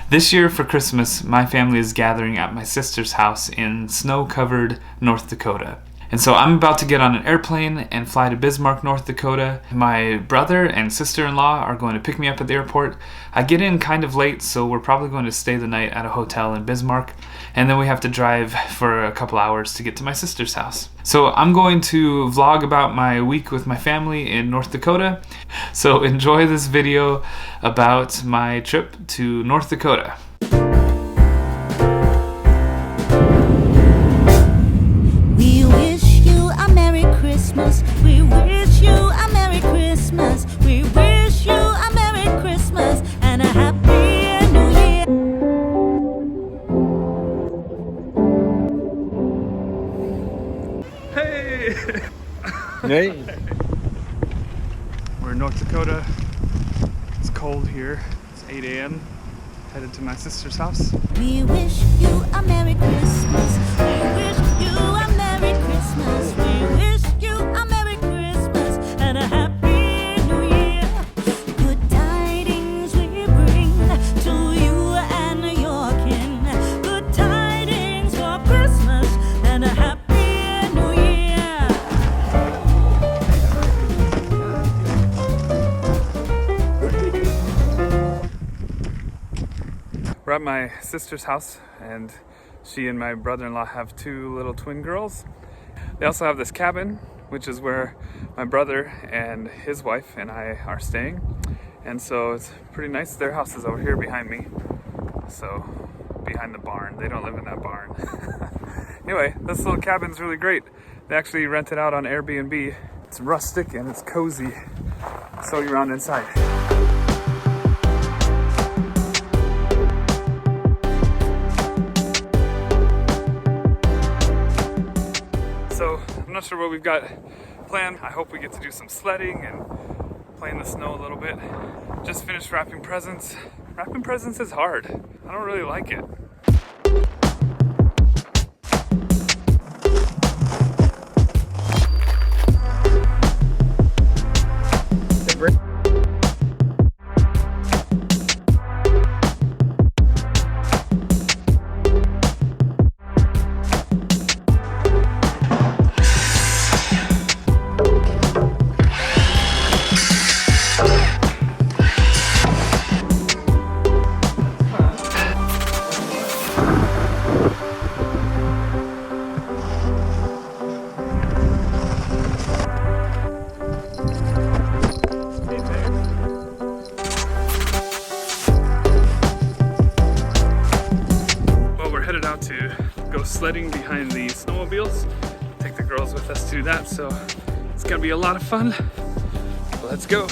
This year for Christmas, my family is gathering at my sister's house in snow-covered North Dakota. And so I'm about to get on an airplane and fly to Bismarck, North Dakota. My brother and sister-in-law are going to pick me up at the airport. I get in kind of late, so we're probably going to stay the night at a hotel in Bismarck. And then we have to drive for a couple hours to get to my sister's house. So I'm going to vlog about my week with my family in North Dakota. So enjoy this video about my trip to North Dakota. We wish you a Merry Christmas. We wish you a Merry Christmas. We wish you a Merry Christmas and a Happy New Year. Hey! Hey. We're in North Dakota. It's cold here. It's 8 a.m. Headed to my sister's house. We wish you a Merry Christmas. We wish you a Merry Christmas. We wish you a Merry Christmas and a Happy New Year. Good tidings we bring to you and your kin. Good tidings for Christmas and a Happy New Year. We're at my sister's house, and she and my brother-in-law have two little twin girls. They also have this cabin, which is where my brother and his wife and I are staying. And so it's pretty nice. Their house is over here behind me. So, behind the barn. They don't live in that barn. Anyway, this little cabin's really great. They actually rent it out on Airbnb. It's rustic and it's cozy. I'll show you around inside. So, I'm not sure what we've got planned. I hope we get to do some sledding and play in the snow a little bit. Just finished wrapping presents. Wrapping presents is hard. I don't really like it. To go sledding behind the snowmobiles. Take the girls with us to do that, so it's gonna be a lot of fun. Let's go.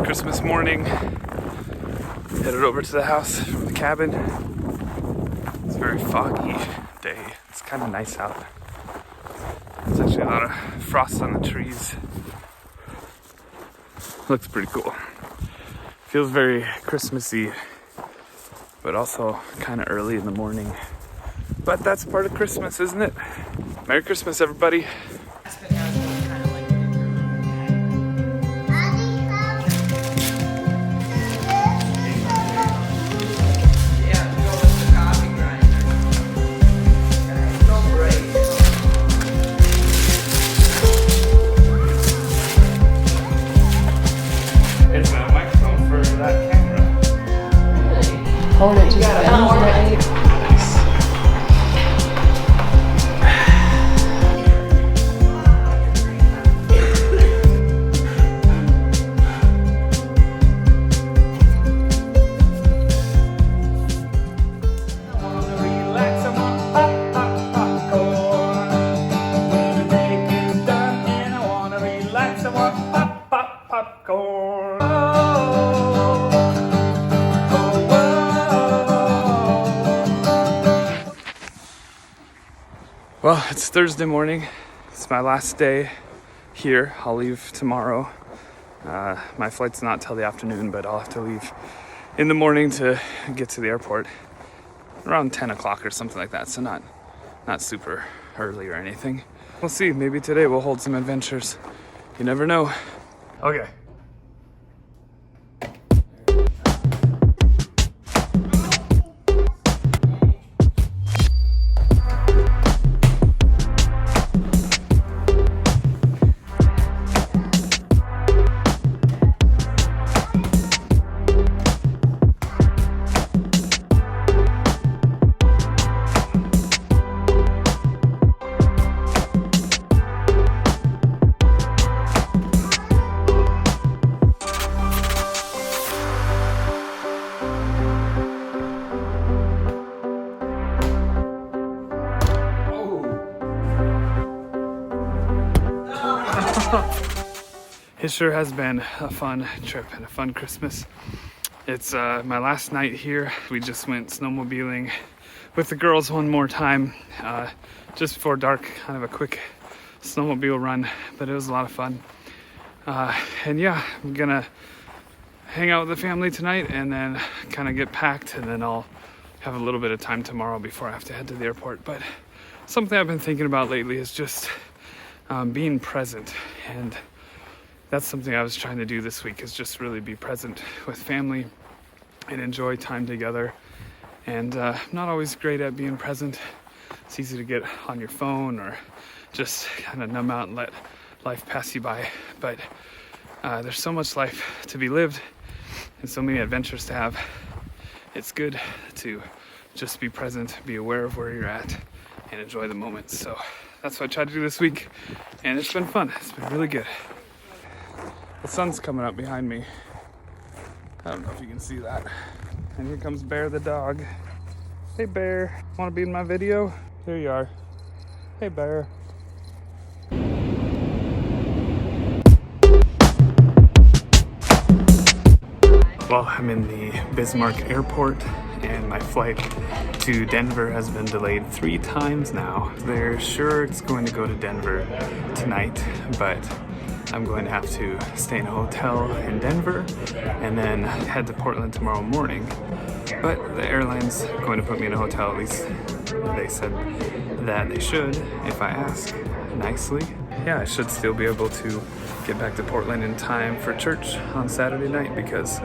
Christmas morning, headed over to the house from the cabin. It's a very foggy day. It's kind of nice out. There's actually a lot of frost on the trees. Looks pretty cool. Feels very Christmassy, but also kind of early in the morning. But that's part of Christmas, isn't it? Merry Christmas, everybody. Hold it. Well, it's Thursday morning. It's my last day here. I'll leave tomorrow. My flight's not till the afternoon, but I'll have to leave in the morning to get to the airport around 10 o'clock or something like that. So not super early or anything. We'll see. Maybe today we'll hold some adventures. You never know. Okay. It sure has been a fun trip and a fun Christmas. It's my last night here. We just went snowmobiling with the girls one more time just before dark, kind of a quick snowmobile run, but it was a lot of fun. And yeah, I'm gonna hang out with the family tonight and then kind of get packed, and then I'll have a little bit of time tomorrow before I have to head to the airport. But something I've been thinking about lately is just being present, and that's something I was trying to do this week, is just really be present with family and enjoy time together. And I'm not always great at being present. It's easy to get on your phone or just kind of numb out and let life pass you by. But there's so much life to be lived and so many adventures to have. It's good to just be present, be aware of where you're at, and enjoy the moments. So that's what I tried to do this week, and it's been fun. It's been really good. The sun's coming up behind me. I don't know if you can see that. And here comes Bear the dog. Hey Bear, wanna be in my video? Here you are. Hey Bear. Well, I'm in the Bismarck airport, and my flight to Denver has been delayed 3 times now. They're sure it's going to go to Denver tonight, but I'm going to have to stay in a hotel in Denver and then head to Portland tomorrow morning. But the airline's going to put me in a hotel, at least they said that they should if I ask nicely. Yeah, I should still be able to get back to Portland in time for church on Saturday night, because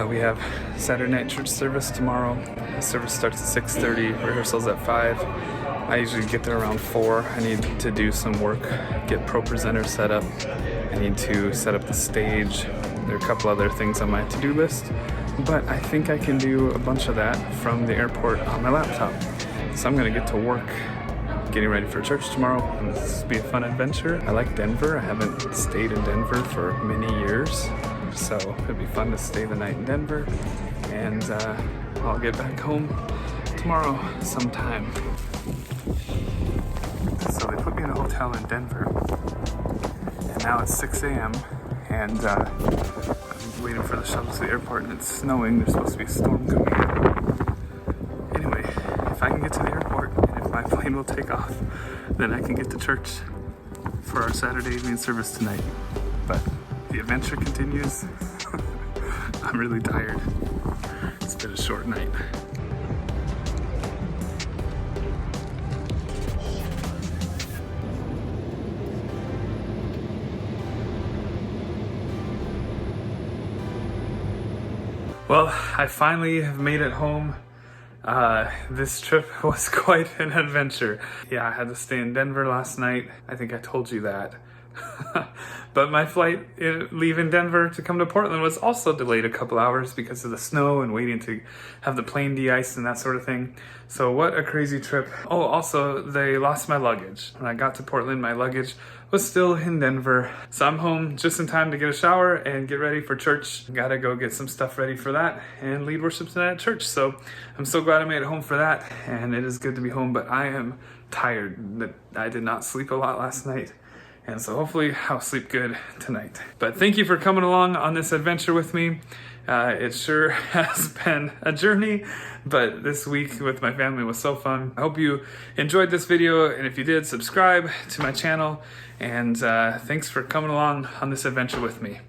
we have Saturday night church service tomorrow. The service starts at 6:30, rehearsals at 5. I usually get there around 4. I need to do some work, get Pro Presenter set up. I need to set up the stage. There are a couple other things on my to-do list, but I think I can do a bunch of that from the airport on my laptop. So I'm gonna get to work getting ready for church tomorrow, and this will be a fun adventure. I like Denver. I haven't stayed in Denver for many years, so it'll be fun to stay the night in Denver, and I'll get back home tomorrow sometime. So they put me in a hotel in Denver, and now it's 6 a.m. and I'm waiting for the shuttle to the airport, and it's snowing. There's supposed to be a storm coming. Anyway, if I can get to the airport and if my plane will take off, then I can get to church for our Saturday evening service tonight. But the adventure continues. I'm really tired. It's been a short night. Well, I finally have made it home. This trip was quite an adventure. Yeah, I had to stay in Denver last night. I think I told you that. But my flight leaving Denver to come to Portland was also delayed a couple hours because of the snow and waiting to have the plane de-iced and that sort of thing. So what a crazy trip. Oh, also, they lost my luggage. When I got to Portland, my luggage was still in Denver. So I'm home just in time to get a shower and get ready for church. Gotta go get some stuff ready for that and lead worship tonight at church. So I'm so glad I made it home for that, and it is good to be home, but I am tired. That I did not sleep a lot last night. And so hopefully I'll sleep good tonight. But thank you for coming along on this adventure with me. It sure has been a journey, but this week with my family was so fun. I hope you enjoyed this video, and if you did, subscribe to my channel. And thanks for coming along on this adventure with me.